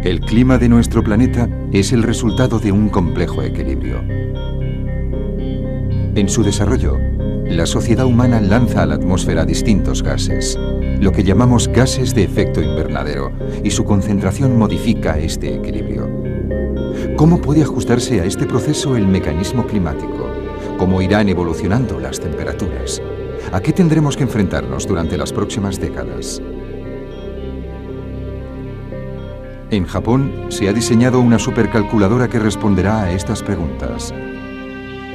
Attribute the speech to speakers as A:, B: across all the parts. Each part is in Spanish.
A: El clima de nuestro planeta es el resultado de un complejo equilibrio. En su desarrollo, la sociedad humana lanza a la atmósfera distintos gases, lo que llamamos gases de efecto invernadero, y su concentración modifica este equilibrio. ¿Cómo puede ajustarse a este proceso el mecanismo climático? ¿Cómo irán evolucionando las temperaturas? ¿A qué tendremos que enfrentarnos durante las próximas décadas? En Japón se ha diseñado una supercalculadora que responderá a estas preguntas.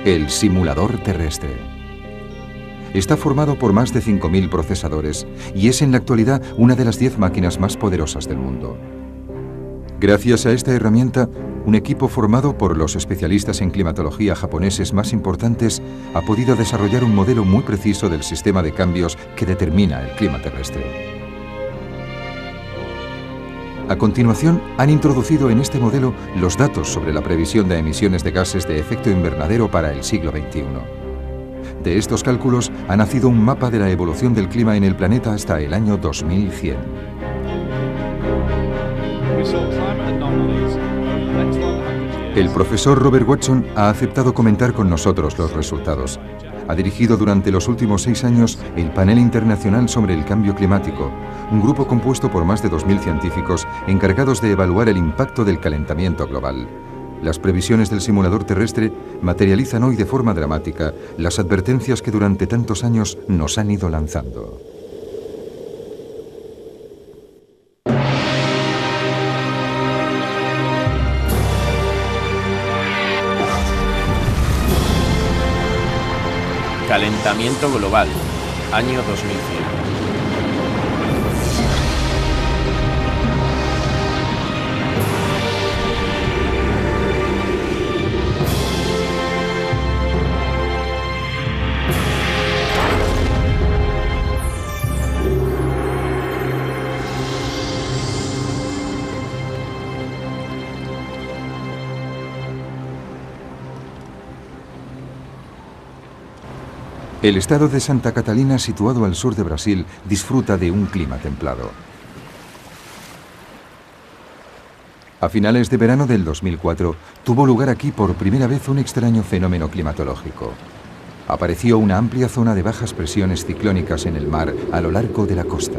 A: El simulador terrestre. Está formado por más de 5.000 procesadores y es en la actualidad una de las 10 máquinas más poderosas del mundo. Gracias a esta herramienta, un equipo formado por los especialistas en climatología japoneses más importantes ha podido desarrollar un modelo muy preciso del sistema de cambios que determina el clima terrestre. A continuación, han introducido en este modelo los datos sobre la previsión de emisiones de gases de efecto invernadero para el siglo XXI. De estos cálculos ha nacido un mapa de la evolución del clima en el planeta hasta el año 2100. El profesor Robert Watson ha aceptado comentar con nosotros los resultados. Ha dirigido durante los últimos 6 años el Panel Internacional sobre el Cambio Climático, un grupo compuesto por más de 2.000 científicos encargados de evaluar el impacto del calentamiento global. Las previsiones del simulador terrestre materializan hoy de forma dramática las advertencias que durante tantos años nos han ido lanzando.
B: Calentamiento global, año 2100.
A: El estado de Santa Catalina, situado al sur de Brasil, disfruta de un clima templado. A finales de verano del 2004, tuvo lugar aquí por primera vez un extraño fenómeno climatológico. Apareció una amplia zona de bajas presiones ciclónicas en el mar a lo largo de la costa.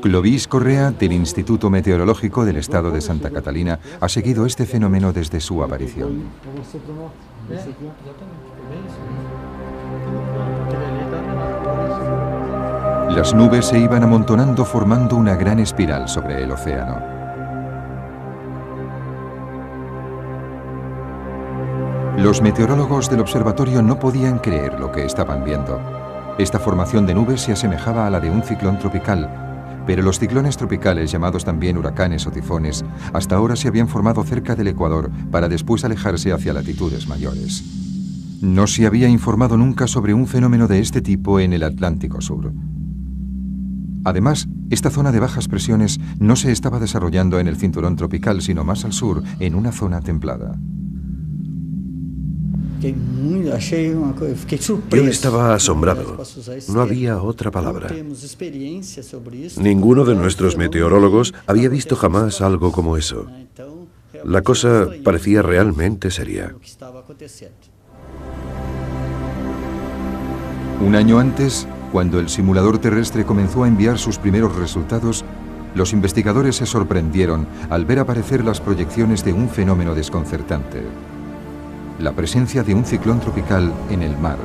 A: Clovis Correa, del Instituto Meteorológico del Estado de Santa Catalina, ha seguido este fenómeno desde su aparición. Las nubes se iban amontonando formando una gran espiral sobre el océano. Los meteorólogos del observatorio no podían creer lo que estaban viendo. Esta formación de nubes se asemejaba a la de un ciclón tropical, pero los ciclones tropicales, llamados también huracanes o tifones, hasta ahora se habían formado cerca del Ecuador para después alejarse hacia latitudes mayores. No se había informado nunca sobre un fenómeno de este tipo en el Atlántico Sur. Además, esta zona de bajas presiones no se estaba desarrollando en el cinturón tropical, sino más al sur, en una zona templada.
C: Yo estaba asombrado. No había otra palabra. Ninguno de nuestros meteorólogos había visto jamás algo como eso. La cosa parecía realmente seria.
A: Un año antes, cuando el simulador terrestre comenzó a enviar sus primeros resultados, los investigadores se sorprendieron al ver aparecer las proyecciones de un fenómeno desconcertante: la presencia de un ciclón tropical en el mar,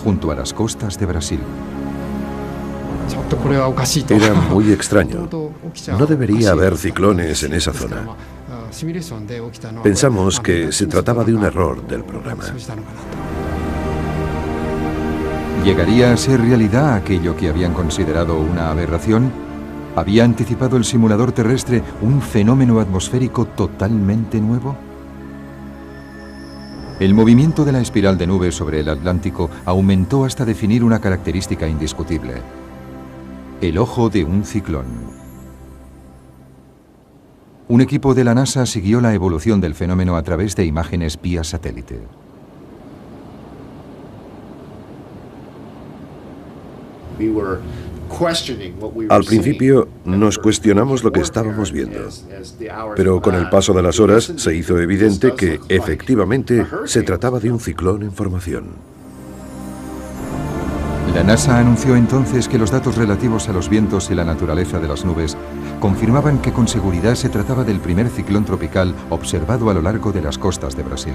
A: junto a las costas de Brasil.
C: Era muy extraño. No debería haber ciclones en esa zona. Pensamos que se trataba de un error del programa.
A: ¿Llegaría a ser realidad aquello que habían considerado una aberración? ¿Había anticipado el simulador terrestre un fenómeno atmosférico totalmente nuevo? El movimiento de la espiral de nubes sobre el Atlántico aumentó hasta definir una característica indiscutible: el ojo de un ciclón. Un equipo de la NASA siguió la evolución del fenómeno a través de imágenes vía satélite.
C: Al principio nos cuestionamos lo que estábamos viendo, pero con el paso de las horas se hizo evidente que efectivamente se trataba de un ciclón en formación.
A: La NASA anunció entonces que los datos relativos a los vientos y la naturaleza de las nubes confirmaban que con seguridad se trataba del primer ciclón tropical observado a lo largo de las costas de Brasil.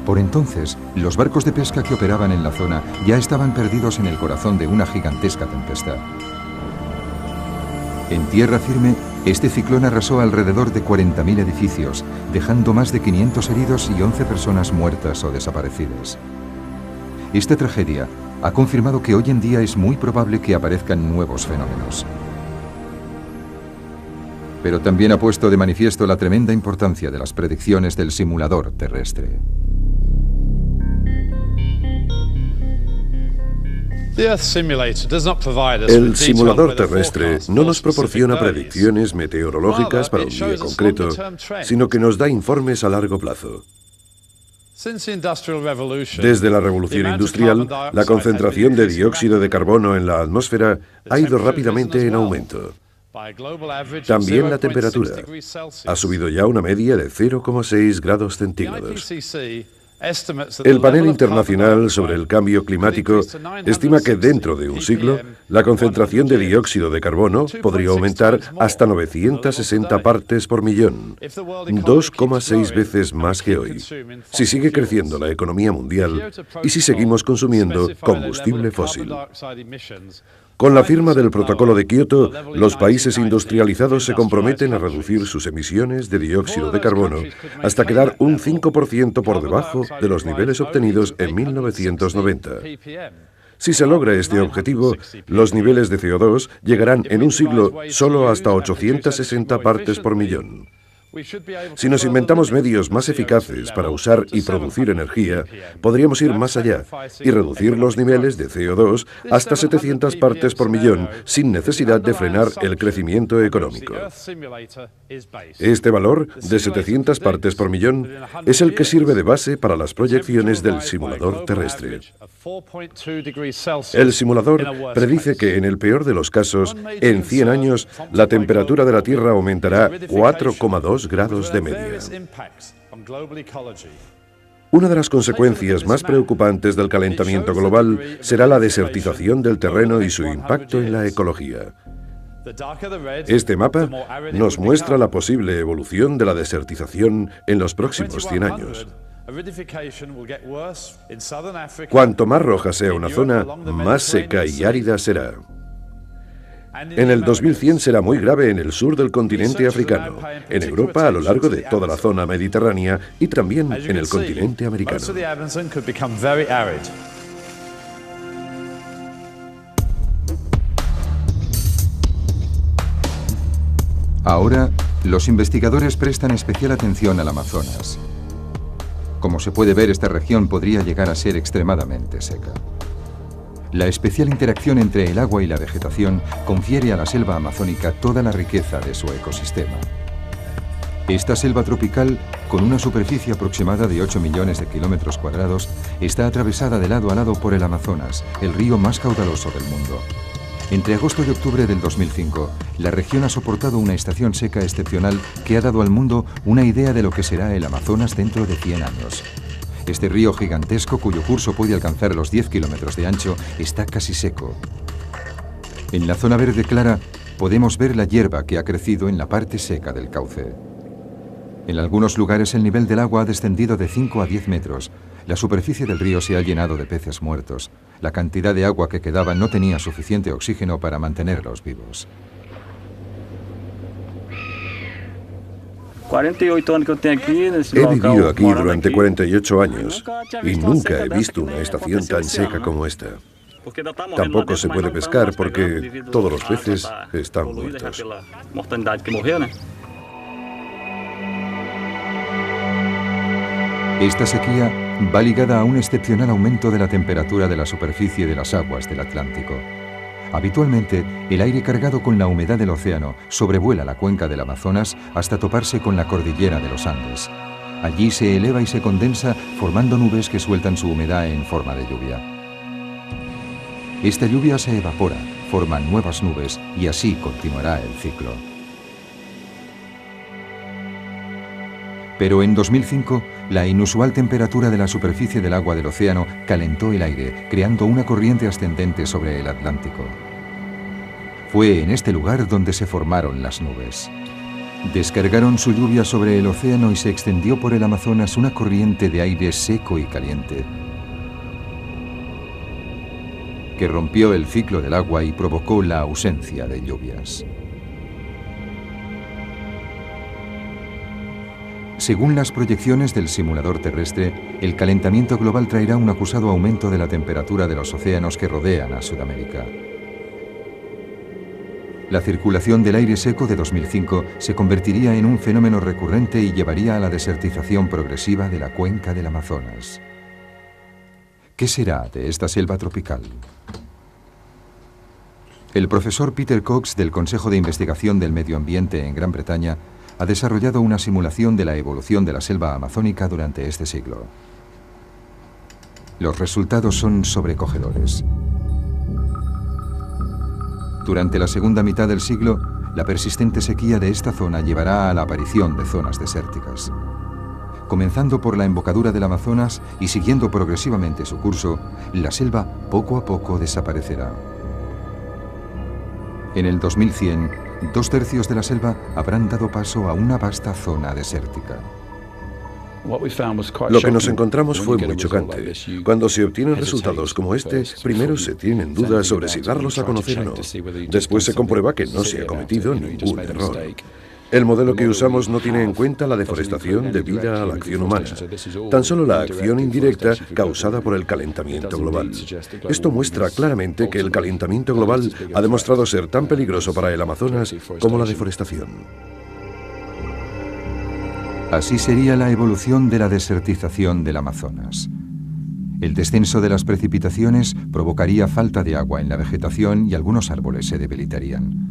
A: Por entonces, los barcos de pesca que operaban en la zona ya estaban perdidos en el corazón de una gigantesca tempestad. En tierra firme, este ciclón arrasó alrededor de 40.000 edificios, dejando más de 500 heridos y 11 personas muertas o desaparecidas. Esta tragedia ha confirmado que hoy en día es muy probable que aparezcan nuevos fenómenos. Pero también ha puesto de manifiesto la tremenda importancia de las predicciones del simulador terrestre.
C: El simulador terrestre no nos proporciona predicciones meteorológicas para un día concreto, sino que nos da informes a largo plazo. Desde la revolución industrial, la concentración de dióxido de carbono en la atmósfera ha ido rápidamente en aumento. También la temperatura ha subido ya una media de 0,6 grados centígrados. El Panel Internacional sobre el Cambio Climático estima que dentro de un siglo la concentración de dióxido de carbono podría aumentar hasta 960 partes por millón, 2,6 veces más que hoy, si sigue creciendo la economía mundial y si seguimos consumiendo combustible fósil. Con la firma del Protocolo de Kioto, los países industrializados se comprometen a reducir sus emisiones de dióxido de carbono hasta quedar un 5% por debajo de los niveles obtenidos en 1990. Si se logra este objetivo, los niveles de CO2 llegarán en un siglo solo hasta 860 partes por millón. Si nos inventamos medios más eficaces para usar y producir energía, podríamos ir más allá y reducir los niveles de CO2 hasta 700 partes por millón sin necesidad de frenar el crecimiento económico. Este valor de 700 partes por millón es el que sirve de base para las proyecciones del simulador terrestre. El simulador predice que en el peor de los casos, en 100 años, la temperatura de la Tierra aumentará 4,2 grados de media. Una de las consecuencias más preocupantes del calentamiento global será la desertización del terreno y su impacto en la ecología. Este mapa nos muestra la posible evolución de la desertización en los próximos 100 años. Cuanto más roja sea una zona, más seca y árida será. En el 2100 será muy grave en el sur del continente africano, en Europa a lo largo de toda la zona mediterránea y también en el continente americano.
A: Ahora, los investigadores prestan especial atención al Amazonas. Como se puede ver, esta región podría llegar a ser extremadamente seca. La especial interacción entre el agua y la vegetación confiere a la selva amazónica toda la riqueza de su ecosistema. Esta selva tropical, con una superficie aproximada de 8 millones de kilómetros cuadrados, está atravesada de lado a lado por el Amazonas, el río más caudaloso del mundo. Entre agosto y octubre del 2005, la región ha soportado una estación seca excepcional que ha dado al mundo una idea de lo que será el Amazonas dentro de 100 años. Este río gigantesco, cuyo curso puede alcanzar los 10 kilómetros de ancho, está casi seco. En la zona verde clara podemos ver la hierba que ha crecido en la parte seca del cauce. En algunos lugares el nivel del agua ha descendido de 5 a 10 metros. La superficie del río se ha llenado de peces muertos. La cantidad de agua que quedaba no tenía suficiente oxígeno para mantenerlos vivos.
D: 48 anos que eu tenho aqui nesse
C: He
D: local,
C: vivido aquí
D: morando
C: durante
D: aqui.
C: 48 años y
D: visto
C: nunca
D: seca
C: he
D: dessa
C: visto
D: que
C: una
D: nem
C: estación tan
D: aconteceu esse
C: seca
D: ano.
C: como esta.
D: Porque ainda tá morrendo
C: Tampoco
D: lá dentro,
C: se
D: mas
C: puede
D: não tá
C: pescar
D: mais
C: porque
D: pegando devido
C: todos los
D: à
C: peces
D: água tá
C: están
D: poluída já
C: muertos.
D: pela mortandade que morreu, né?
A: Esta sequía va ligada a un excepcional aumento de la temperatura de la superficie de las aguas del Atlántico. Habitualmente, el aire cargado con la humedad del océano sobrevuela la cuenca del Amazonas hasta toparse con la cordillera de los Andes. Allí se eleva y se condensa, formando nubes que sueltan su humedad en forma de lluvia. Esta lluvia se evapora, forma nuevas nubes y así continuará el ciclo. Pero en 2005, la inusual temperatura de la superficie del agua del océano calentó el aire, creando una corriente ascendente sobre el Atlántico. Fue en este lugar donde se formaron las nubes. Descargaron su lluvia sobre el océano y se extendió por el Amazonas una corriente de aire seco y caliente, que rompió el ciclo del agua y provocó la ausencia de lluvias. Según las proyecciones del simulador terrestre, el calentamiento global traerá un acusado aumento de la temperatura de los océanos que rodean a Sudamérica. La circulación del aire seco de 2005 se convertiría en un fenómeno recurrente y llevaría a la desertización progresiva de la cuenca del Amazonas. ¿Qué será de esta selva tropical? El profesor Peter Cox del Consejo de Investigación del Medio Ambiente en Gran Bretaña ha desarrollado una simulación de la evolución de la selva amazónica durante este siglo. Los resultados son sobrecogedores. Durante la segunda mitad del siglo, la persistente sequía de esta zona llevará a la aparición de zonas desérticas. Comenzando por la embocadura del Amazonas y siguiendo progresivamente su curso, la selva poco a poco desaparecerá. En el 2100, 2/3 de la selva habrán dado paso a una vasta zona desértica.
C: Lo que nos encontramos fue muy chocante. Cuando se obtienen resultados como este, primero se tienen dudas sobre si darlos a conocer o no. Después se comprueba que no se ha cometido ningún error. El modelo que usamos no tiene en cuenta la deforestación debida a la acción humana, tan solo la acción indirecta causada por el calentamiento global. Esto muestra claramente que el calentamiento global ha demostrado ser tan peligroso para el Amazonas como la deforestación.
A: Así sería la evolución de la desertización del Amazonas. El descenso de las precipitaciones provocaría falta de agua en la vegetación y algunos árboles se debilitarían.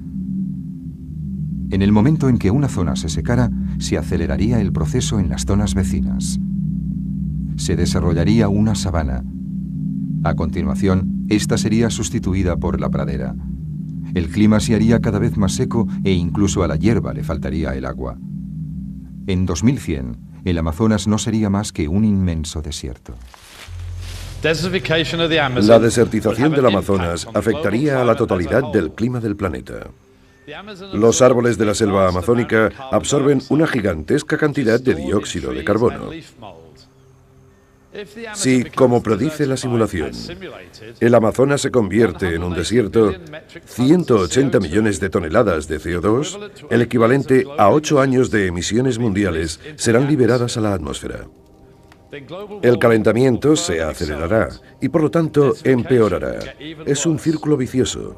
A: En el momento en que una zona se secara, se aceleraría el proceso en las zonas vecinas. Se desarrollaría una sabana. A continuación, esta sería sustituida por la pradera. El clima se haría cada vez más seco e incluso a la hierba le faltaría el agua. En 2100, el Amazonas no sería más que un inmenso desierto.
C: La desertización del Amazonas afectaría a la totalidad del clima del planeta. Los árboles de la selva amazónica absorben una gigantesca cantidad de dióxido de carbono. Si, como predice la simulación, el Amazonas se convierte en un desierto, 180 millones de toneladas de CO2, el equivalente a 8 años de emisiones mundiales, serán liberadas a la atmósfera. El calentamiento se acelerará y por lo tanto empeorará. Es un círculo vicioso.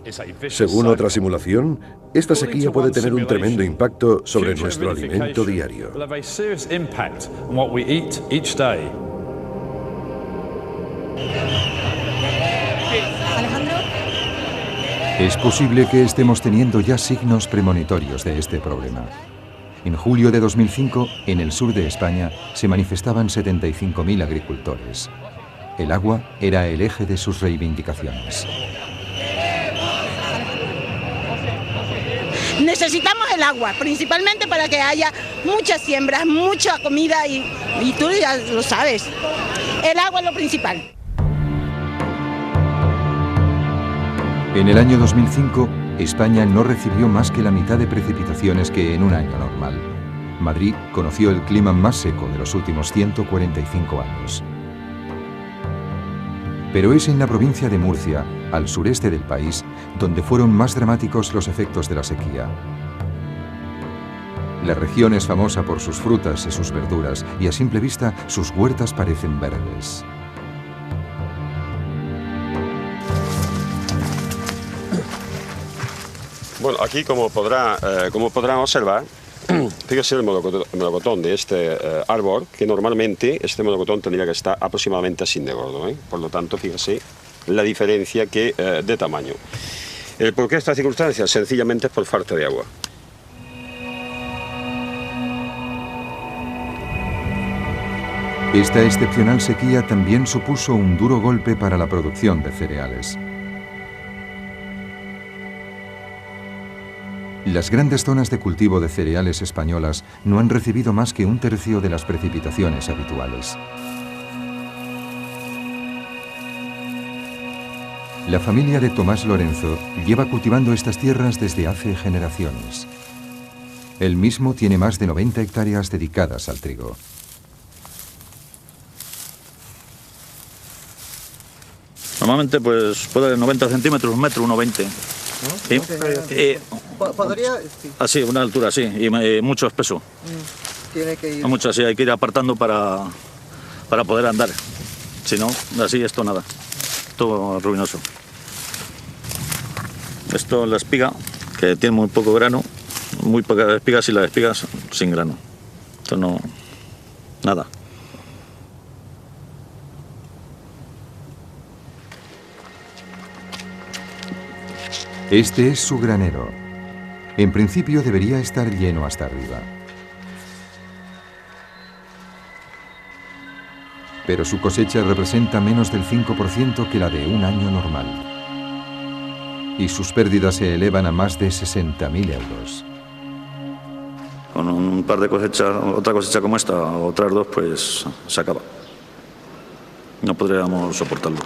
C: Según otra simulación, esta sequía puede tener un tremendo impacto sobre nuestro alimento diario.
A: Es posible que estemos teniendo ya signos premonitorios de este problema. En julio de 2005, en el sur de España, se manifestaban 75.000 agricultores. El agua era el eje de sus reivindicaciones.
E: Necesitamos el agua, principalmente para que haya muchas siembras, mucha comida y tú ya lo sabes. El agua es lo principal.
A: En el año 2005, España no recibió más que la mitad de precipitaciones que en un año normal. Madrid conoció el clima más seco de los últimos 145 años. Pero es en la provincia de Murcia, al sureste del país, donde fueron más dramáticos los efectos de la sequía. La región es famosa por sus frutas y sus verduras, y a simple vista sus huertas parecen verdes.
F: Bueno, aquí como podrán observar, fíjese el melocotón de este árbol, que normalmente este melocotón tendría que estar aproximadamente así de gordo, ¿eh? Por lo tanto, fíjese la diferencia de tamaño. ¿Por qué esta circunstancia? Sencillamente es por falta de agua.
A: Esta excepcional sequía también supuso un duro golpe para la producción de cereales. Las grandes zonas de cultivo de cereales españolas no han recibido más que 1/3 de las precipitaciones habituales. La familia de Tomás Lorenzo lleva cultivando estas tierras desde hace generaciones. Él mismo tiene más de 90 hectáreas dedicadas al trigo.
G: Normalmente pues puede 90 centímetros, 1,20 m. ¿Sí?
H: ¿Podría? Sí.
G: Así, una altura así, y mucho espeso.
H: Tiene que ir.
G: Mucho así, hay que ir apartando para poder andar. Si no, así esto nada. Todo ruinoso. Esto es la espiga, que tiene muy poco grano. Muy pocas espigas y las espigas sin grano. Esto no... nada.
A: Este es su granero. En principio debería estar lleno hasta arriba. Pero su cosecha representa menos del 5% que la de un año normal. Y sus pérdidas se elevan a más de 60.000 euros.
G: Con un par de cosechas, otra cosecha como esta, o otras dos, pues se acaba. No podríamos soportarlo.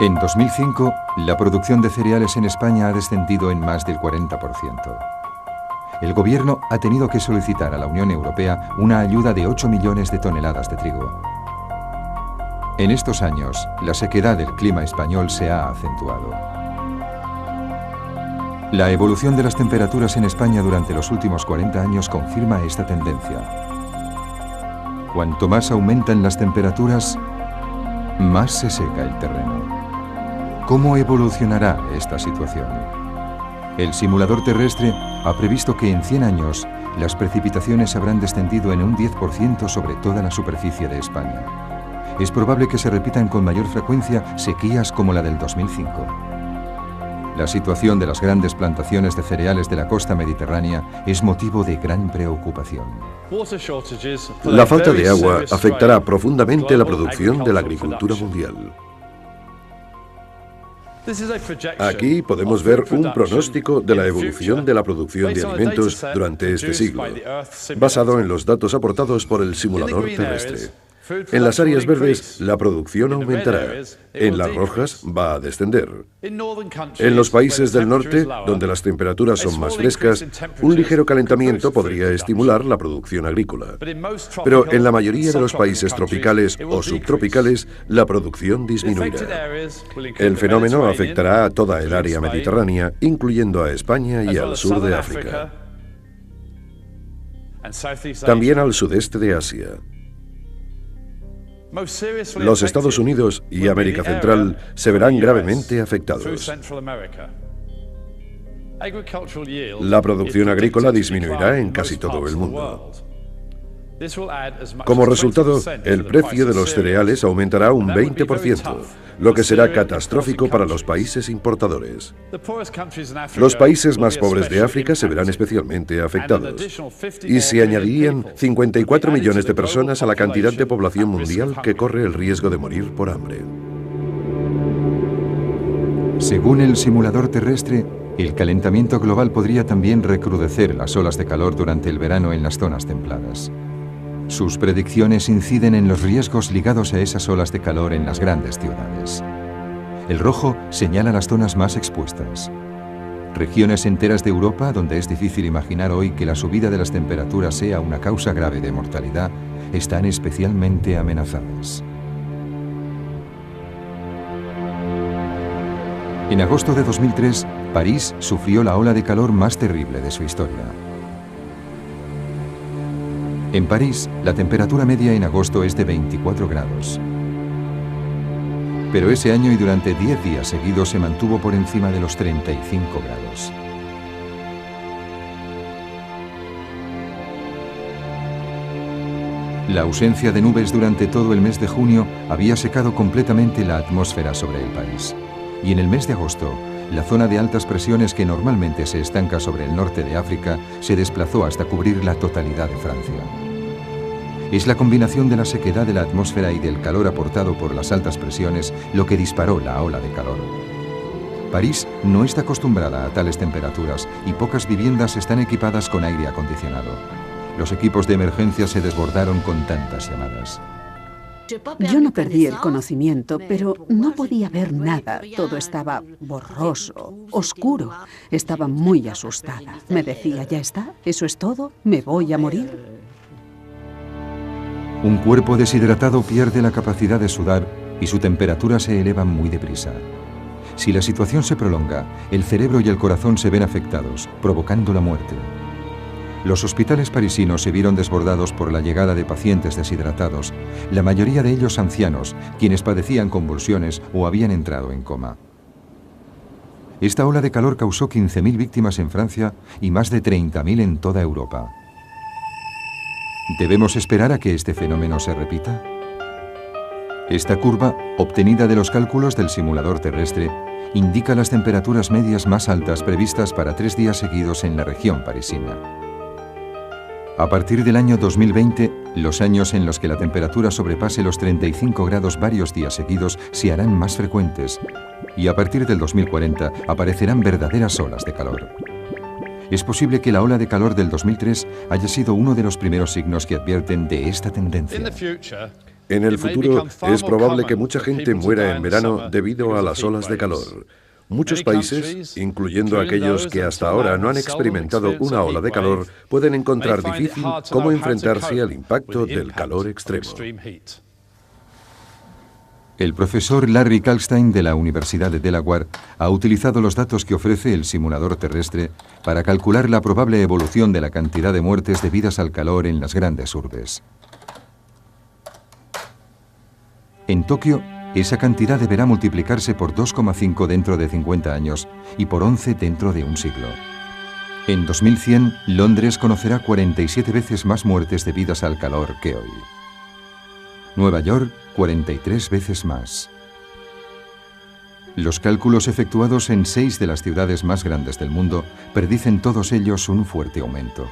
A: En 2005, la producción de cereales en España ha descendido en más del 40%. El gobierno ha tenido que solicitar a la Unión Europea una ayuda de 8 millones de toneladas de trigo. En estos años, la sequedad del clima español se ha acentuado. La evolución de las temperaturas en España durante los últimos 40 años confirma esta tendencia. Cuanto más aumentan las temperaturas, más se seca el terreno. ¿Cómo evolucionará esta situación? El simulador terrestre ha previsto que en 100 años las precipitaciones habrán descendido en un 10% sobre toda la superficie de España. Es probable que se repitan con mayor frecuencia sequías como la del 2005. La situación de las grandes plantaciones de cereales de la costa mediterránea es motivo de gran preocupación.
C: La falta de agua afectará profundamente la producción de la agricultura mundial. Aquí podemos ver un pronóstico de la evolución de la producción de alimentos durante este siglo, basado en los datos aportados por el simulador terrestre. En las áreas verdes, la producción aumentará. En las rojas, va a descender. En los países del norte, donde las temperaturas son más frescas, un ligero calentamiento podría estimular la producción agrícola. Pero en la mayoría de los países tropicales o subtropicales, la producción disminuirá. El fenómeno afectará a toda el área mediterránea, incluyendo a España y al sur de África. También al sudeste de Asia. Los Estados Unidos y América Central se verán gravemente afectados. La producción agrícola disminuirá en casi todo el mundo. Como resultado, el precio de los cereales aumentará un 20%, lo que será catastrófico para los países importadores. Los países más pobres de África se verán especialmente afectados, y se añadirían 54 millones de personas a la cantidad de población mundial que corre el riesgo de morir por hambre.
A: Según el simulador terrestre, el calentamiento global podría también recrudecer las olas de calor durante el verano en las zonas templadas. Sus predicciones inciden en los riesgos ligados a esas olas de calor en las grandes ciudades. El rojo señala las zonas más expuestas. Regiones enteras de Europa, donde es difícil imaginar hoy que la subida de las temperaturas sea una causa grave de mortalidad, están especialmente amenazadas. En agosto de 2003, París sufrió la ola de calor más terrible de su historia. En París, la temperatura media en agosto es de 24 grados. Pero ese año y durante 10 días seguidos se mantuvo por encima de los 35 grados. La ausencia de nubes durante todo el mes de junio había secado completamente la atmósfera sobre el país. Y en el mes de agosto, la zona de altas presiones que normalmente se estanca sobre el norte de África se desplazó hasta cubrir la totalidad de Francia. Es la combinación de la sequedad de la atmósfera y del calor aportado por las altas presiones lo que disparó la ola de calor. París no está acostumbrada a tales temperaturas y pocas viviendas están equipadas con aire acondicionado. Los equipos de emergencia se desbordaron con tantas llamadas.
I: Yo no perdí el conocimiento, pero no podía ver nada. Todo estaba borroso, oscuro. Estaba muy asustada. Me decía, ¿ya está? ¿Eso es todo? ¿Me voy a morir?
A: Un cuerpo deshidratado pierde la capacidad de sudar y su temperatura se eleva muy deprisa. Si la situación se prolonga, el cerebro y el corazón se ven afectados, provocando la muerte. Los hospitales parisinos se vieron desbordados por la llegada de pacientes deshidratados, la mayoría de ellos ancianos, quienes padecían convulsiones o habían entrado en coma. Esta ola de calor causó 15.000 víctimas en Francia y más de 30.000 en toda Europa. ¿Debemos esperar a que este fenómeno se repita? Esta curva, obtenida de los cálculos del simulador terrestre, indica las temperaturas medias más altas previstas para 3 días seguidos en la región parisina. A partir del año 2020, los años en los que la temperatura sobrepase los 35 grados varios días seguidos se harán más frecuentes y a partir del 2040 aparecerán verdaderas olas de calor. Es posible que la ola de calor del 2003 haya sido uno de los primeros signos que advierten de esta tendencia.
C: En el futuro es probable que mucha gente muera en verano debido a las olas de calor. Muchos países, incluyendo aquellos que hasta ahora no han experimentado una ola de calor, pueden encontrar difícil cómo enfrentarse al impacto del calor extremo.
A: El profesor Larry Kalkstein de la Universidad de Delaware ha utilizado los datos que ofrece el simulador terrestre para calcular la probable evolución de la cantidad de muertes debidas al calor en las grandes urbes. En Tokio, esa cantidad deberá multiplicarse por 2,5 dentro de 50 años y por 11 dentro de un siglo. En 2100, Londres conocerá 47 veces más muertes debidas al calor que hoy. Nueva York, 43 veces más. Los cálculos efectuados en 6 de las ciudades más grandes del mundo predicen todos ellos un fuerte aumento.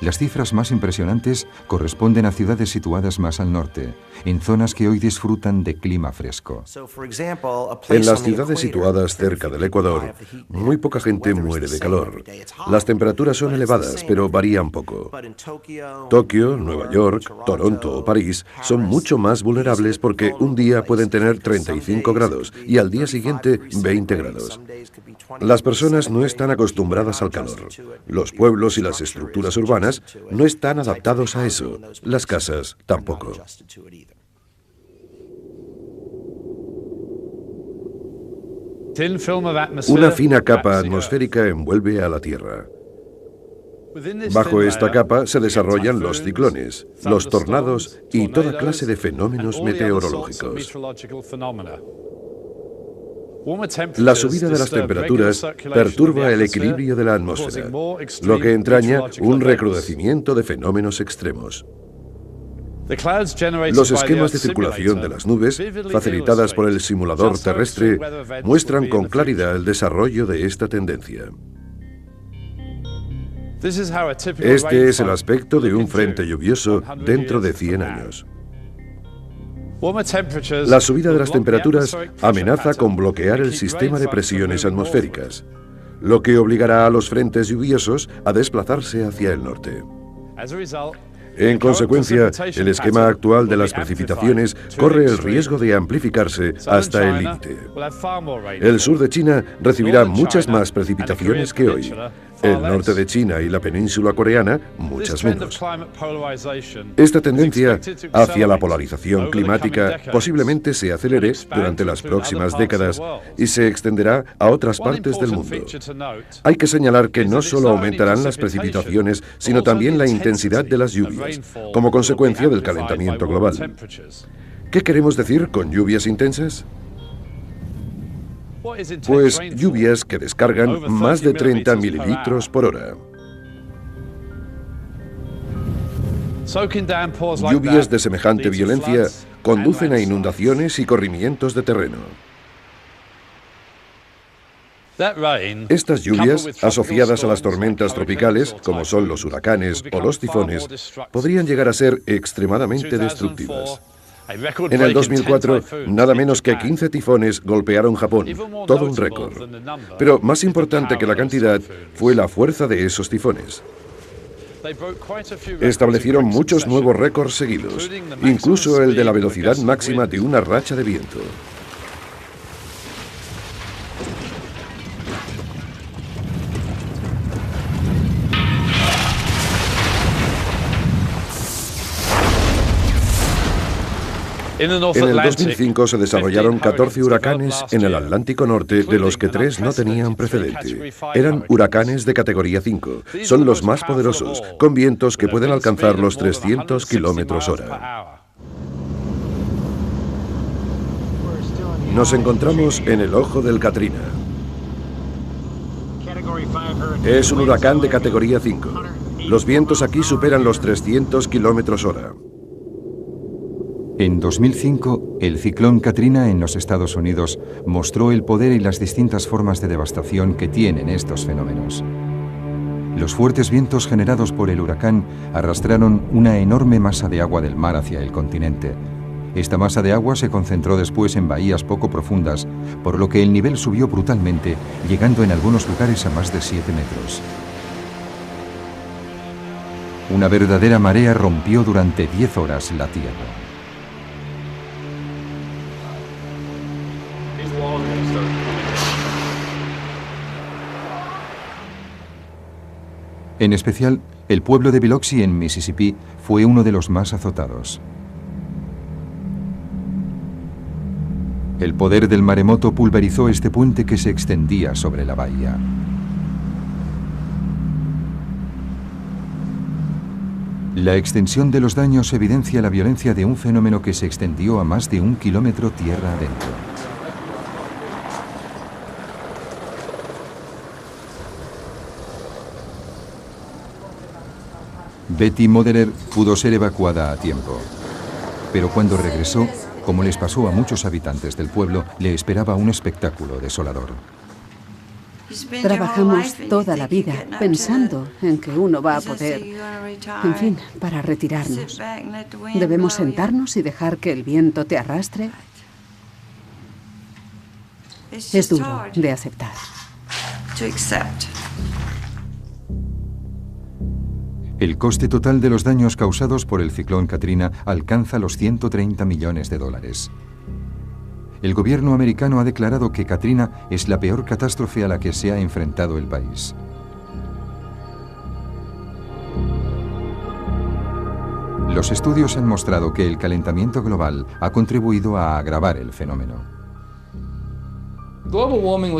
A: Las cifras más impresionantes corresponden a ciudades situadas más al norte, en zonas que hoy disfrutan de clima fresco.
C: En las ciudades situadas cerca del Ecuador, muy poca gente muere de calor. Las temperaturas son elevadas, pero varían poco. Tokio, Nueva York, Toronto o París son mucho más vulnerables porque un día pueden tener 35 grados y al día siguiente 20 grados. Las personas no están acostumbradas al calor. Los pueblos y las estructuras urbanas no están adaptados a eso. Las casas tampoco. Una fina capa atmosférica envuelve a la Tierra. Bajo esta capa se desarrollan los ciclones, los tornados y toda clase de fenómenos meteorológicos. La subida de las temperaturas perturba el equilibrio de la atmósfera, lo que entraña un recrudecimiento de fenómenos extremos. Los esquemas de circulación de las nubes, facilitadas por el simulador terrestre, muestran con claridad el desarrollo de esta tendencia. Este es el aspecto de un frente lluvioso dentro de 100 años. La subida de las temperaturas amenaza con bloquear el sistema de presiones atmosféricas, lo que obligará a los frentes lluviosos a desplazarse hacia el norte. En consecuencia, el esquema actual de las precipitaciones corre el riesgo de amplificarse hasta el límite. El sur de China recibirá muchas más precipitaciones que hoy. El norte de China y la península coreana, muchas menos. Esta tendencia hacia la polarización climática posiblemente se acelere durante las próximas décadas y se extenderá a otras partes del mundo. Hay que señalar que no solo aumentarán las precipitaciones, sino también la intensidad de las lluvias, como consecuencia del calentamiento global. ¿Qué queremos decir con lluvias intensas? Pues lluvias que descargan más de 30 mililitros por hora. Lluvias de semejante violencia conducen a inundaciones y corrimientos de terreno. Estas lluvias, asociadas a las tormentas tropicales, como son los huracanes o los tifones, podrían llegar a ser extremadamente destructivas. En el 2004, nada menos que 15 tifones golpearon Japón, todo un récord. Pero más importante que la cantidad fue la fuerza de esos tifones. Establecieron muchos nuevos récords seguidos, incluso el de la velocidad máxima de una racha de viento. En el 2005 se desarrollaron 14 huracanes en el Atlántico Norte, de los que 3 no tenían precedente. Eran huracanes de categoría 5. Son los más poderosos, con vientos que pueden alcanzar los 300 km/h. Nos encontramos en el ojo del Katrina. Es un huracán de categoría 5. Los vientos aquí superan los 300 km/h.
A: En 2005, el ciclón Katrina en los Estados Unidos mostró el poder y las distintas formas de devastación que tienen estos fenómenos. Los fuertes vientos generados por el huracán arrastraron una enorme masa de agua del mar hacia el continente. Esta masa de agua se concentró después en bahías poco profundas, por lo que el nivel subió brutalmente, llegando en algunos lugares a más de 7 metros. Una verdadera marea rompió durante 10 horas la tierra. En especial, el pueblo de Biloxi, en Mississippi, fue uno de los más azotados. El poder del maremoto pulverizó este puente que se extendía sobre la bahía. La extensión de los daños evidencia la violencia de un fenómeno que se extendió a más de 1 kilómetro tierra adentro. Betty Moderer pudo ser evacuada a tiempo, pero cuando regresó, como les pasó a muchos habitantes del pueblo, le esperaba un espectáculo desolador.
I: Trabajamos toda la vida pensando en que uno va a poder, en fin, para retirarnos. ¿Debemos sentarnos y dejar que el viento te arrastre? Es duro de aceptar.
A: El coste total de los daños causados por el ciclón Katrina alcanza los 130 millones de dólares. El gobierno americano ha declarado que Katrina es la peor catástrofe a la que se ha enfrentado el país. Los estudios han mostrado que el calentamiento global ha contribuido a agravar el fenómeno.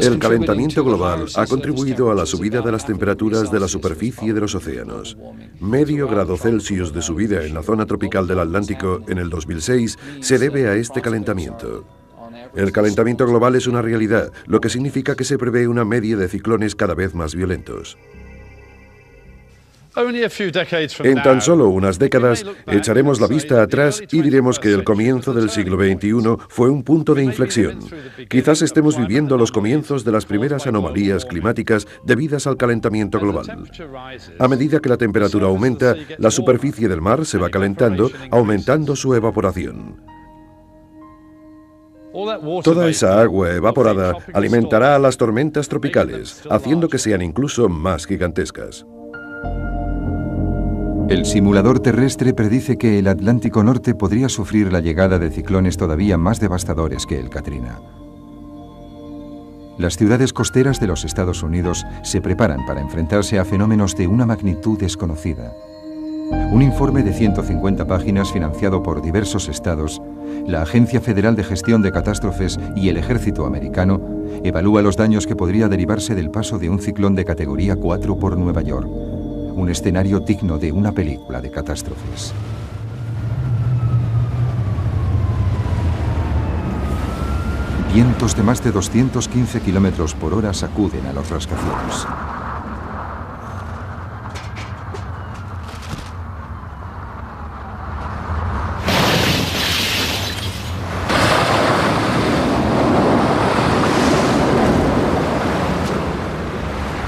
C: El calentamiento global ha contribuido a la subida de las temperaturas de la superficie de los océanos. Medio grado Celsius de subida en la zona tropical del Atlántico en el 2006 se debe a este calentamiento. El calentamiento global es una realidad, lo que significa que se prevé una media de ciclones cada vez más violentos. En tan solo unas décadas echaremos la vista atrás y diremos que el comienzo del siglo XXI fue un punto de inflexión. Quizás estemos viviendo los comienzos de las primeras anomalías climáticas debidas al calentamiento global. A medida que la temperatura aumenta, la superficie del mar se va calentando, aumentando su evaporación. Toda esa agua evaporada alimentará a las tormentas tropicales, haciendo que sean incluso más gigantescas.
A: El simulador terrestre predice que el Atlántico Norte podría sufrir la llegada de ciclones todavía más devastadores que el Katrina. Las ciudades costeras de los Estados Unidos se preparan para enfrentarse a fenómenos de una magnitud desconocida. Un informe de 150 páginas financiado por diversos estados, la Agencia Federal de Gestión de Catástrofes y el Ejército Americano evalúa los daños que podría derivarse del paso de un ciclón de categoría 4 por Nueva York. Un escenario digno de una película de catástrofes. Vientos de más de 215 kilómetros por hora sacuden a los rascacielos.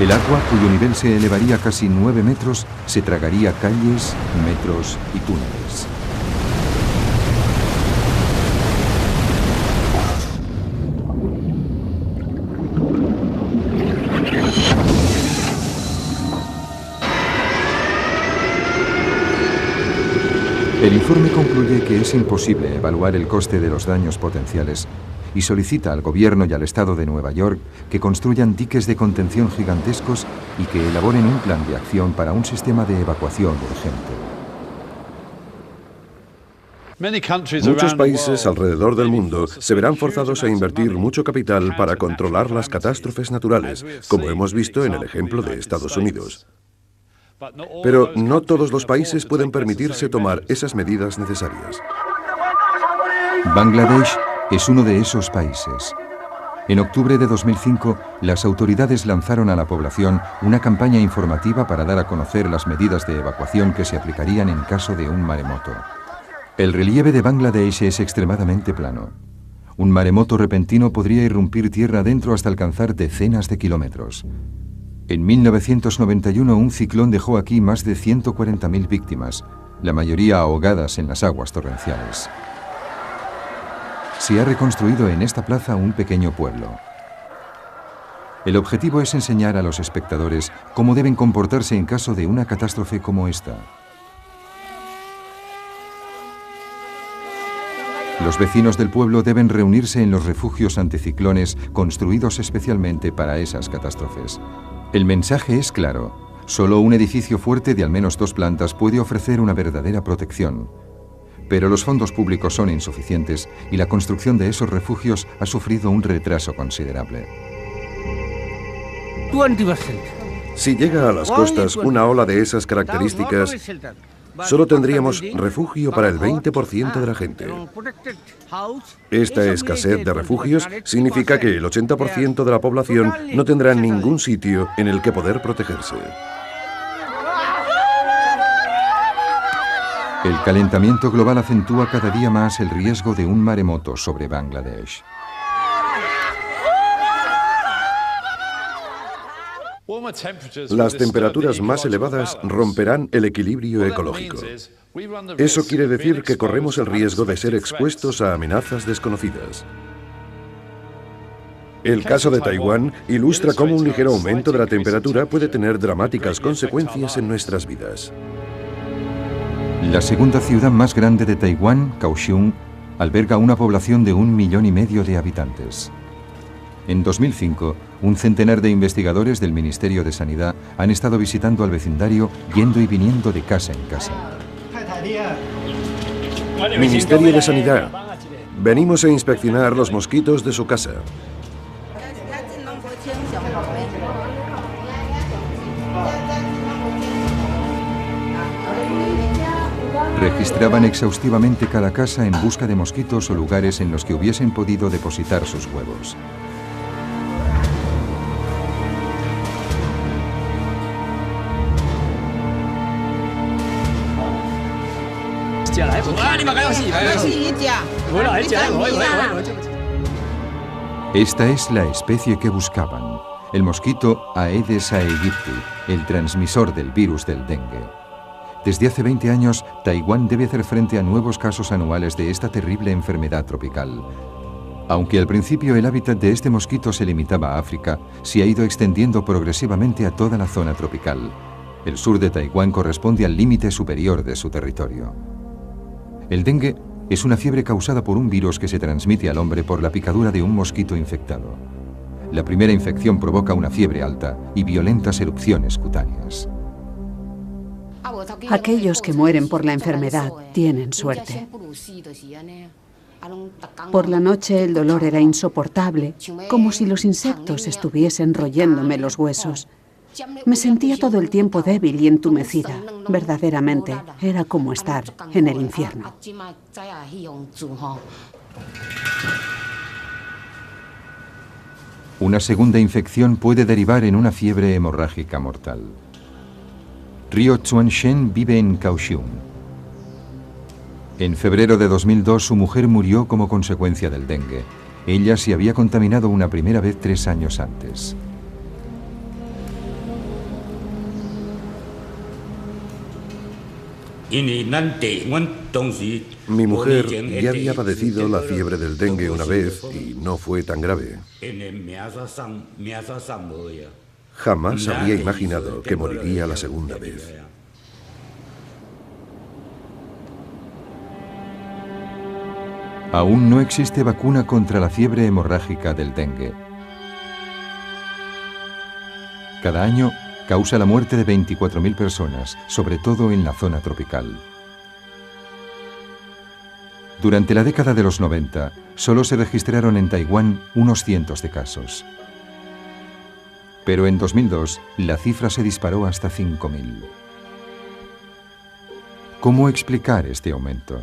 A: El agua, cuyo nivel se elevaría casi 9 metros, se tragaría calles, metros y túneles. El informe concluye que es imposible evaluar el coste de los daños potenciales y solicita al gobierno y al Estado de Nueva York que construyan diques de contención gigantescos y que elaboren un plan de acción para un sistema de evacuación urgente.
C: Muchos países alrededor del mundo se verán forzados a invertir mucho capital para controlar las catástrofes naturales, como hemos visto en el ejemplo de Estados Unidos. Pero no todos los países pueden permitirse tomar esas medidas necesarias.
A: Bangladesh es uno de esos países. En octubre de 2005, las autoridades lanzaron a la población una campaña informativa para dar a conocer las medidas de evacuación que se aplicarían en caso de un maremoto. El relieve de Bangladesh es extremadamente plano. Un maremoto repentino podría irrumpir tierra adentro hasta alcanzar decenas de kilómetros. En 1991, un ciclón dejó aquí más de 140.000 víctimas, la mayoría ahogadas en las aguas torrenciales. Se ha reconstruido en esta plaza un pequeño pueblo. El objetivo es enseñar a los espectadores cómo deben comportarse en caso de una catástrofe como esta. Los vecinos del pueblo deben reunirse en los refugios anticiclones construidos especialmente para esas catástrofes. El mensaje es claro: solo un edificio fuerte de al menos 2 plantas puede ofrecer una verdadera protección. Pero los fondos públicos son insuficientes y la construcción de esos refugios ha sufrido un retraso considerable.
C: Si llega a las costas una ola de esas características, solo tendríamos refugio para el 20% de la gente. Esta escasez de refugios significa que el 80% de la población no tendrá ningún sitio en el que poder protegerse.
A: El calentamiento global acentúa cada día más el riesgo de un maremoto sobre Bangladesh.
C: Las temperaturas más elevadas romperán el equilibrio ecológico. Eso quiere decir que corremos el riesgo de ser expuestos a amenazas desconocidas. El caso de Taiwán ilustra cómo un ligero aumento de la temperatura puede tener dramáticas consecuencias en nuestras vidas.
A: La segunda ciudad más grande de Taiwán, Kaohsiung, alberga una población de 1,5 millones de habitantes. En 2005, un centenar de investigadores del Ministerio de Sanidad han estado visitando al vecindario, yendo y viniendo de casa en casa.
C: Ministerio de Sanidad, venimos a inspeccionar los mosquitos de su casa.
A: Registraban exhaustivamente cada casa en busca de mosquitos o lugares en los que hubiesen podido depositar sus huevos. Esta es la especie que buscaban, el mosquito Aedes aegypti, el transmisor del virus del dengue. Desde hace 20 años, Taiwán debe hacer frente a nuevos casos anuales de esta terrible enfermedad tropical. Aunque al principio el hábitat de este mosquito se limitaba a África, se ha ido extendiendo progresivamente a toda la zona tropical. El sur de Taiwán corresponde al límite superior de su territorio. El dengue es una fiebre causada por un virus que se transmite al hombre por la picadura de un mosquito infectado. La primera infección provoca una fiebre alta y violentas erupciones cutáneas.
I: Aquellos que mueren por la enfermedad tienen suerte. Por la noche el dolor era insoportable, como si los insectos estuviesen royéndome los huesos. Me sentía todo el tiempo débil y entumecida. Verdaderamente, era como estar en el infierno.
A: Una segunda infección puede derivar en una fiebre hemorrágica mortal. Rio Chuan-shen vive en Kaohsiung. En febrero de 2002 su mujer murió como consecuencia del dengue. Ella se había contaminado una primera vez 3 años antes.
C: Mi mujer ya había padecido la fiebre del dengue una vez y no fue tan grave. Jamás habría imaginado que moriría la segunda vez.
A: Aún no existe vacuna contra la fiebre hemorrágica del dengue. Cada año causa la muerte de 24.000 personas, sobre todo en la zona tropical. Durante la década de los 90, solo se registraron en Taiwán unos cientos de casos. Pero en 2002, la cifra se disparó hasta 5.000. ¿Cómo explicar este aumento?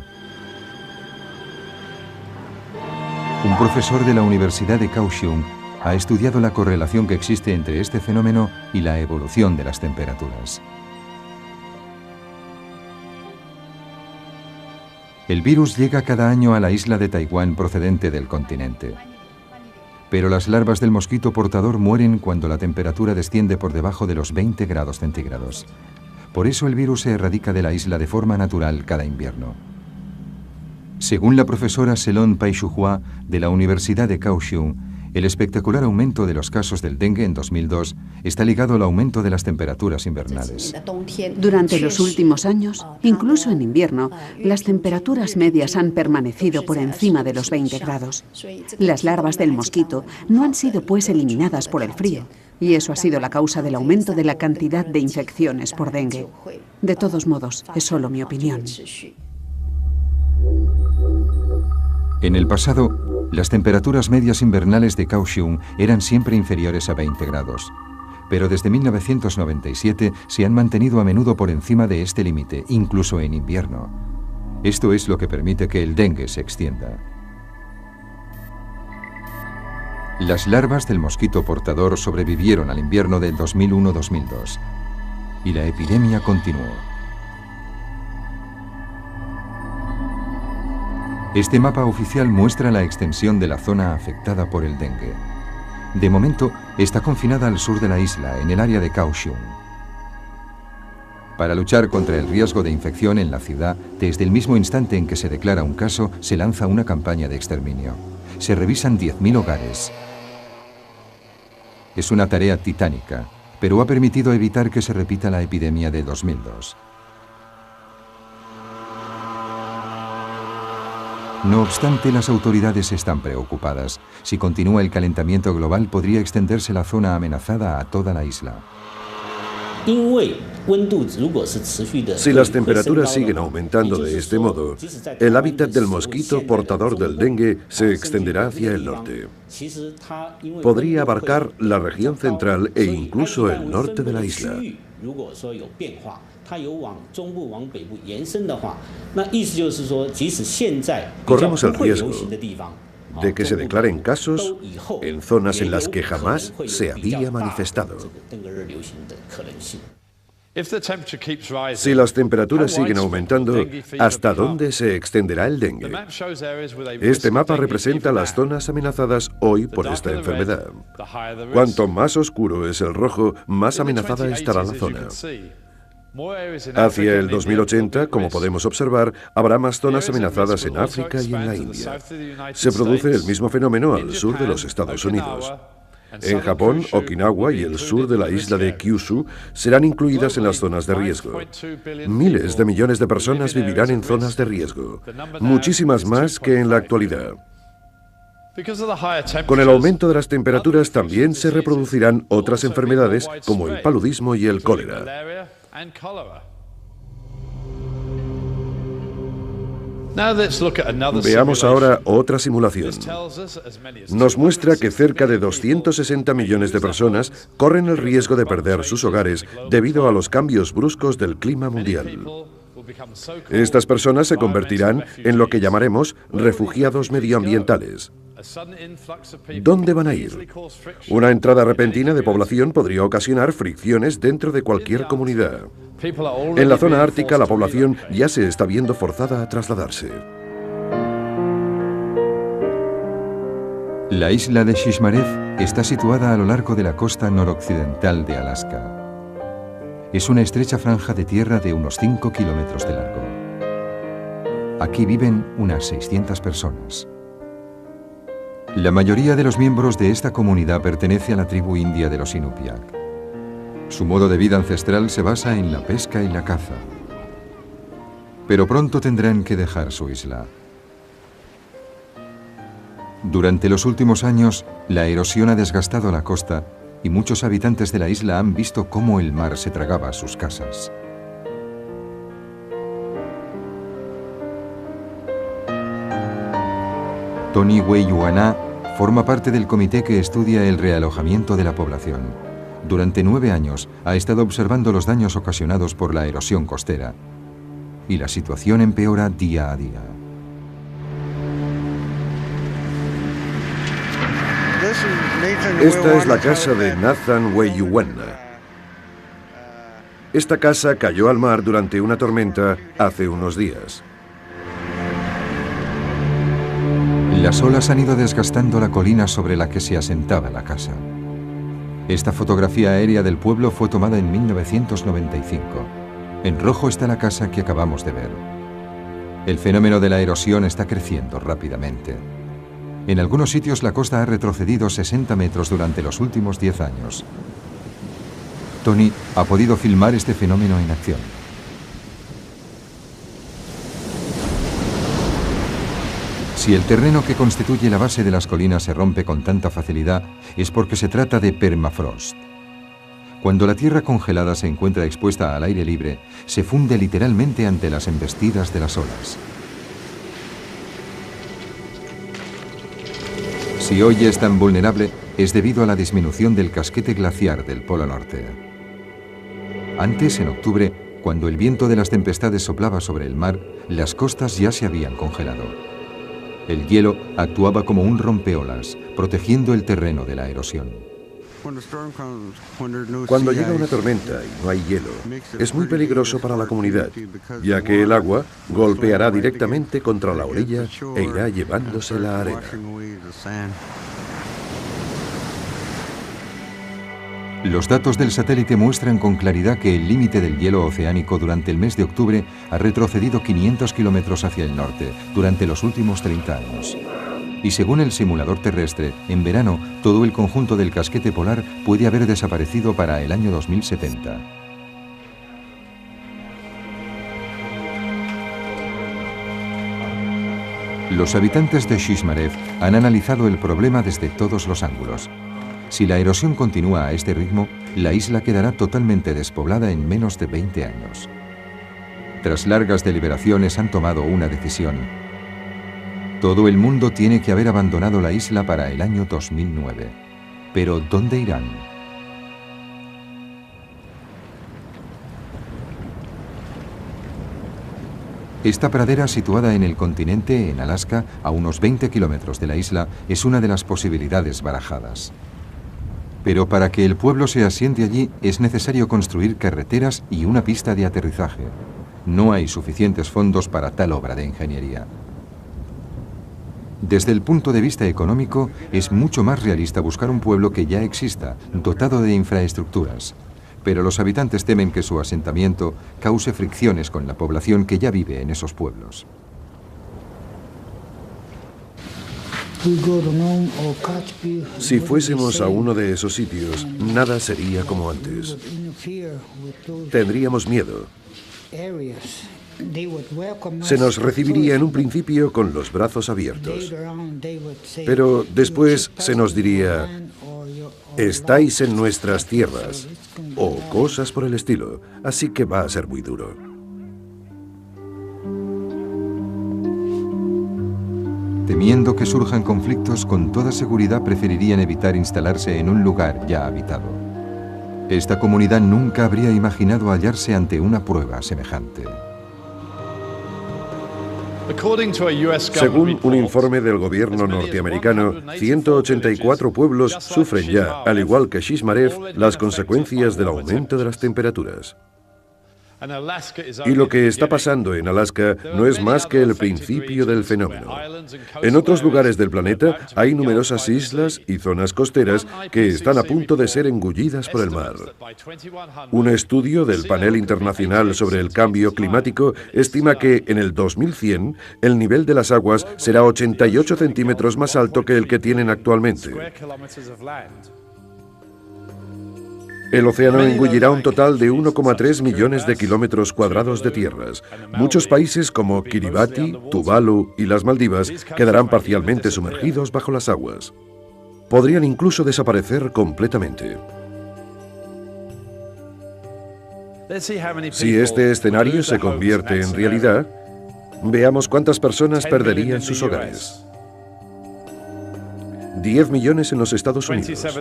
A: Un profesor de la Universidad de Kaohsiung ha estudiado la correlación que existe entre este fenómeno y la evolución de las temperaturas. El virus llega cada año a la isla de Taiwán procedente del continente. Pero las larvas del mosquito portador mueren cuando la temperatura desciende por debajo de los 20 grados centígrados. Por eso el virus se erradica de la isla de forma natural cada invierno. Según la profesora Selon Pai-Shuhua de la Universidad de Kaohsiung, el espectacular aumento de los casos del dengue en 2002 está ligado al aumento de las temperaturas invernales.
I: Durante los últimos años, incluso en invierno, las temperaturas medias han permanecido por encima de los 20 grados. Las larvas del mosquito no han sido pues eliminadas por el frío, y eso ha sido la causa del aumento de la cantidad de infecciones por dengue. De todos modos, es solo mi opinión.
A: En el pasado, las temperaturas medias invernales de Kaohsiung eran siempre inferiores a 20 grados. Pero desde 1997 se han mantenido a menudo por encima de este límite, incluso en invierno. Esto es lo que permite que el dengue se extienda. Las larvas del mosquito portador sobrevivieron al invierno del 2001-2002 y la epidemia continuó. Este mapa oficial muestra la extensión de la zona afectada por el dengue. De momento, está confinada al sur de la isla, en el área de Kaohsiung. Para luchar contra el riesgo de infección en la ciudad, desde el mismo instante en que se declara un caso, se lanza una campaña de exterminio. Se revisan 10.000 hogares. Es una tarea titánica, pero ha permitido evitar que se repita la epidemia de 2002. No obstante, las autoridades están preocupadas. Si continúa el calentamiento global, podría extenderse la zona amenazada a toda la isla.
C: Si las temperaturas siguen aumentando de este modo, el hábitat del mosquito portador del dengue se extenderá hacia el norte. Podría abarcar la región central e incluso el norte de la isla. Corremos el riesgo de que se declaren casos en zonas en las que jamás se había manifestado. Si las temperaturas siguen aumentando, ¿hasta dónde se extenderá el dengue? Este mapa representa las zonas amenazadas hoy por esta enfermedad. Cuanto más oscuro es el rojo, más amenazada estará la zona. Hacia el 2080, como podemos observar, habrá más zonas amenazadas en África y en la India. Se produce el mismo fenómeno al sur de los Estados Unidos. En Japón, Okinawa y el sur de la isla de Kyushu serán incluidas en las zonas de riesgo. Miles de millones de personas vivirán en zonas de riesgo, muchísimas más que en la actualidad. Con el aumento de las temperaturas también se reproducirán otras enfermedades como el paludismo y el cólera. Veamos ahora otra simulación. Nos muestra que cerca de 260 millones de personas corren el riesgo de perder sus hogares debido a los cambios bruscos del clima mundial. Estas personas se convertirán en lo que llamaremos refugiados medioambientales. ¿Dónde van a ir? Una entrada repentina de población podría ocasionar fricciones dentro de cualquier comunidad. En la zona ártica, la población ya se está viendo forzada a trasladarse.
A: La isla de Shishmaref está situada a lo largo de la costa noroccidental de Alaska. es una estrecha franja de tierra de unos 5 kilómetros de largo. Aquí viven unas 600 personas. La mayoría de los miembros de esta comunidad pertenece a la tribu india de los Inupiaq. Su modo de vida ancestral se basa en la pesca y la caza. Pero pronto tendrán que dejar su isla. Durante los últimos años, la erosión ha desgastado la costa y muchos habitantes de la isla han visto cómo el mar se tragaba sus casas. Tony Weyuana forma parte del comité que estudia el realojamiento de la población. Durante 9 años ha estado observando los daños ocasionados por la erosión costera. Y la situación empeora día a día.
C: Esta es la casa de Nathan Weyuwana. Esta casa cayó al mar durante una tormenta hace unos días.
A: Las olas han ido desgastando la colina sobre la que se asentaba la casa. Esta fotografía aérea del pueblo fue tomada en 1995. En rojo está la casa que acabamos de ver. El fenómeno de la erosión está creciendo rápidamente. En algunos sitios la costa ha retrocedido 60 metros durante los últimos 10 años. Tony ha podido filmar este fenómeno en acción. Si el terreno que constituye la base de las colinas se rompe con tanta facilidad, es porque se trata de permafrost. Cuando la tierra congelada se encuentra expuesta al aire libre, se funde literalmente ante las embestidas de las olas. Si hoy es tan vulnerable, es debido a la disminución del casquete glaciar del Polo Norte. Antes, en octubre, cuando el viento de las tempestades soplaba sobre el mar, las costas ya se habían congelado. El hielo actuaba como un rompeolas, protegiendo el terreno de la erosión.
C: Cuando llega una tormenta y no hay hielo, es muy peligroso para la comunidad, ya que el agua golpeará directamente contra la orilla e irá llevándose la arena.
A: Los datos del satélite muestran con claridad que el límite del hielo oceánico durante el mes de octubre ha retrocedido 500 kilómetros hacia el norte durante los últimos 30 años. Y según el simulador terrestre, en verano todo el conjunto del casquete polar puede haber desaparecido para el año 2070. Los habitantes de Shishmaref han analizado el problema desde todos los ángulos. Si la erosión continúa a este ritmo, la isla quedará totalmente despoblada en menos de 20 años. Tras largas deliberaciones han tomado una decisión. Todo el mundo tiene que haber abandonado la isla para el año 2009. Pero ¿dónde irán? Esta pradera, situada en el continente, en Alaska, a unos 20 kilómetros de la isla, es una de las posibilidades barajadas. Pero para que el pueblo se asiente allí es necesario construir carreteras y una pista de aterrizaje. No hay suficientes fondos para tal obra de ingeniería. Desde el punto de vista económico, es mucho más realista buscar un pueblo que ya exista, dotado de infraestructuras. Pero los habitantes temen que su asentamiento cause fricciones con la población que ya vive en esos pueblos.
C: Si fuésemos a uno de esos sitios, nada sería como antes. Tendríamos miedo. Se nos recibiría en un principio con los brazos abiertos. Pero después se nos diría, estáis en nuestras tierras, o cosas por el estilo, así que va a ser muy duro.
A: Temiendo que surjan conflictos, con toda seguridad preferirían evitar instalarse en un lugar ya habitado. Esta comunidad nunca habría imaginado hallarse ante una prueba semejante.
C: Según un informe del gobierno norteamericano, 184 pueblos sufren ya, al igual que Shishmaref, las consecuencias del aumento de las temperaturas. Y lo que está pasando en Alaska no es más que el principio del fenómeno. En otros lugares del planeta hay numerosas islas y zonas costeras que están a punto de ser engullidas por el mar. Un estudio del Panel Internacional sobre el Cambio Climático estima que en el 2100 el nivel de las aguas será 88 centímetros más alto que el que tienen actualmente. El océano engullirá un total de 1,3 millones de kilómetros cuadrados de tierras. Muchos países como Kiribati, Tuvalu y las Maldivas quedarán parcialmente sumergidos bajo las aguas. Podrían incluso desaparecer completamente. Si este escenario se convierte en realidad, veamos cuántas personas perderían sus hogares. 10 millones en los Estados Unidos,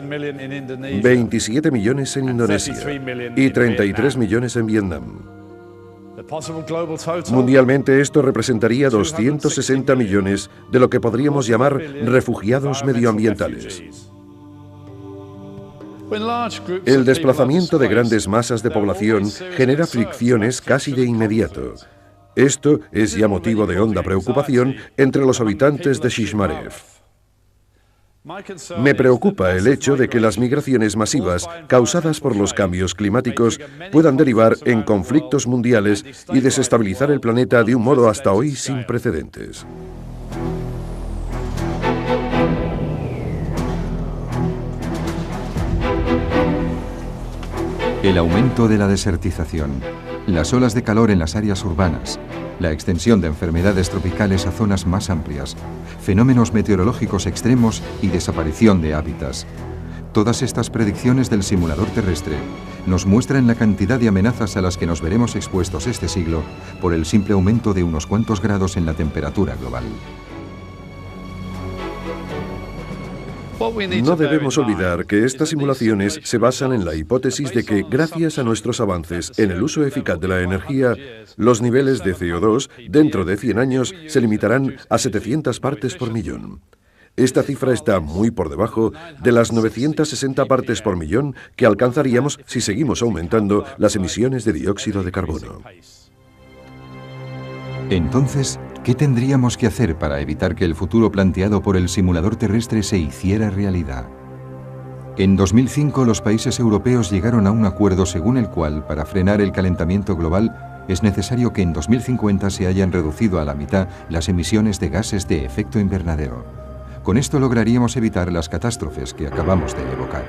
C: 27 millones en Indonesia y 33 millones en Vietnam. Mundialmente esto representaría 260 millones de lo que podríamos llamar refugiados medioambientales. El desplazamiento de grandes masas de población genera fricciones casi de inmediato. Esto es ya motivo de honda preocupación entre los habitantes de Shishmaref. Me preocupa el hecho de que las migraciones masivas causadas por los cambios climáticos puedan derivar en conflictos mundiales y desestabilizar el planeta de un modo hasta hoy sin precedentes.
A: El aumento de la desertización, las olas de calor en las áreas urbanas, la extensión de enfermedades tropicales a zonas más amplias, fenómenos meteorológicos extremos y desaparición de hábitats. Todas estas predicciones del simulador terrestre nos muestran la cantidad de amenazas a las que nos veremos expuestos este siglo por el simple aumento de unos cuantos grados en la temperatura global.
C: No debemos olvidar que estas simulaciones se basan en la hipótesis de que, gracias a nuestros avances en el uso eficaz de la energía, los niveles de CO2 dentro de 100 años se limitarán a 700 partes por millón. Esta cifra está muy por debajo de las 960 partes por millón que alcanzaríamos si seguimos aumentando las emisiones de dióxido de carbono.
A: Entonces, ¿qué tendríamos que hacer para evitar que el futuro planteado por el simulador terrestre se hiciera realidad? En 2005, los países europeos llegaron a un acuerdo según el cual, para frenar el calentamiento global, es necesario que en 2050 se hayan reducido a la mitad las emisiones de gases de efecto invernadero. Con esto lograríamos evitar las catástrofes que acabamos de evocar.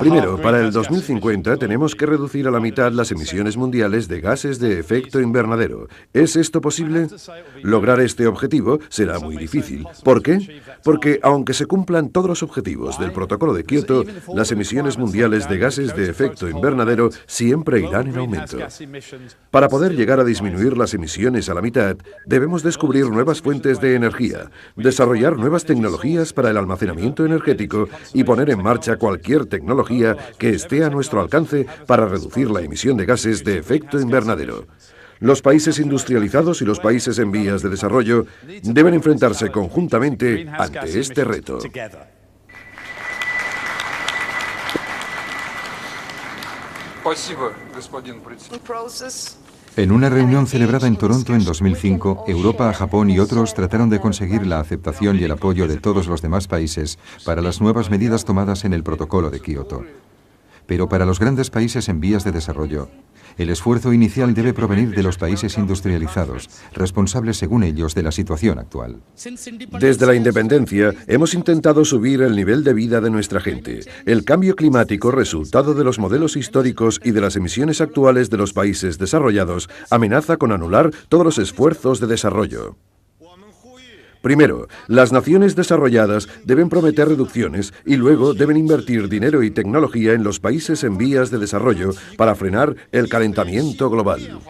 C: Primero, para el 2050 tenemos que reducir a la mitad las emisiones mundiales de gases de efecto invernadero. ¿Es esto posible? Lograr este objetivo será muy difícil. ¿Por qué? Porque aunque se cumplan todos los objetivos del Protocolo de Kioto, las emisiones mundiales de gases de efecto invernadero siempre irán en aumento. Para poder llegar a disminuir las emisiones a la mitad, debemos descubrir nuevas fuentes de energía, desarrollar nuevas tecnologías para el almacenamiento energético y poner en marcha cualquier tecnología que esté a nuestro alcance para reducir la emisión de gases de efecto invernadero. Los países industrializados y los países en vías de desarrollo deben enfrentarse conjuntamente ante este reto.
A: En una reunión celebrada en Toronto en 2005, Europa, Japón y otros trataron de conseguir la aceptación y el apoyo de todos los demás países para las nuevas medidas tomadas en el Protocolo de Kioto. Pero para los grandes países en vías de desarrollo, el esfuerzo inicial debe provenir de los países industrializados, responsables según ellos de la situación actual.
C: Desde la independencia hemos intentado subir el nivel de vida de nuestra gente. El cambio climático, resultado de los modelos históricos y de las emisiones actuales de los países desarrollados, amenaza con anular todos los esfuerzos de desarrollo. Primero, las naciones desarrolladas deben prometer reducciones y luego deben invertir dinero y tecnología en los países en vías de desarrollo para frenar el calentamiento global.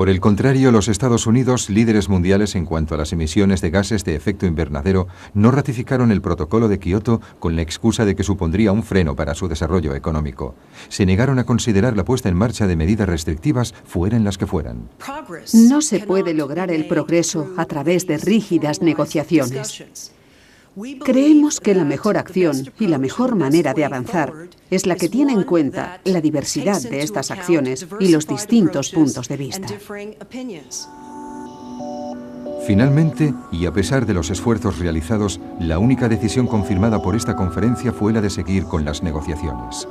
A: Por el contrario, los Estados Unidos, líderes mundiales en cuanto a las emisiones de gases de efecto invernadero, no ratificaron el Protocolo de Kioto con la excusa de que supondría un freno para su desarrollo económico. Se negaron a considerar la puesta en marcha de medidas restrictivas, fueran las que fueran.
I: No se puede lograr el progreso a través de rígidas negociaciones. Creemos que la mejor acción y la mejor manera de avanzar es la que tiene en cuenta la diversidad de estas acciones y los distintos puntos de vista.
A: Finalmente, y a pesar de los esfuerzos realizados, la única decisión confirmada por esta conferencia fue la de seguir con las negociaciones.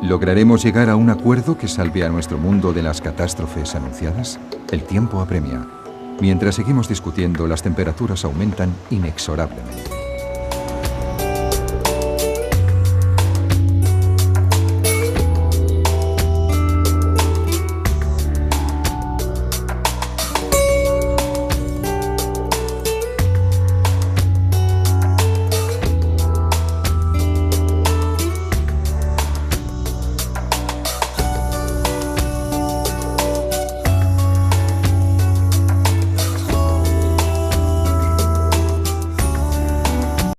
A: ¿Lograremos llegar a un acuerdo que salve a nuestro mundo de las catástrofes anunciadas? El tiempo apremia. Mientras seguimos discutiendo, las temperaturas aumentan inexorablemente.